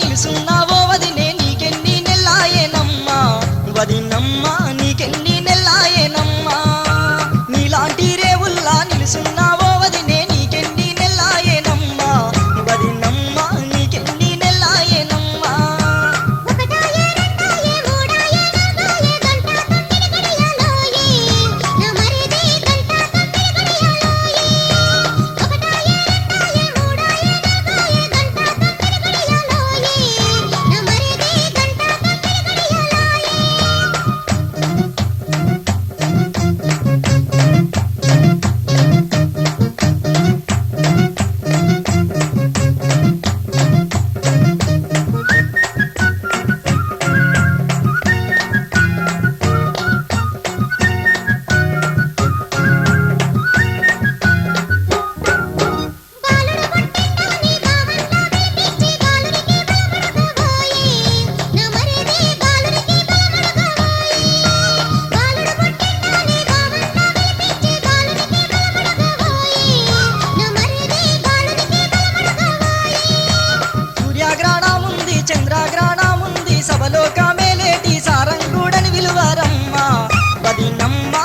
నిలుసున్నావో వదినే నీకెన్ని నెల్లాయేనమ్మా వదినమ్మా నీకెన్ని నెల్లాయేనమ్మా నీలాంటి రేవుల్లా నిలుసున్నావో వదినే నీకెన్ని నెల్లాయేనమ్మా వదినమ్మా నీకెన్ని నెల్లాయేనమ్మా ఒకటాయే రెండాయే మూడాయే నాలుగాయే గంట తొమ్మిది గడియాలోయే నా మరిది గంట తొమ్మిది గడియాలోయే ఒకటాయే రెండాయే మూడాయే నాలుగాయే గంట తొమ్మిది గడియాలోయే నా మరిది గంట తొమ్మిది బాలుడు పుట్టిండని బావన్నా పిలిపించి బాలుడికి బలమడగబోయే నా మరిది బాలుడికి బలమడగబోయే బాలుడు పుట్టిండని బావన్నా పిలిపించి బాలుడికి బలమడగబోయే నా మరిది బాలుడికి బలమడగబోయే సూర్యగ్రహణముంది చంద్రగ్రహణముంది సభలోక మేలేటి సారంగుడని విలువరమ్మా వదినమ్మా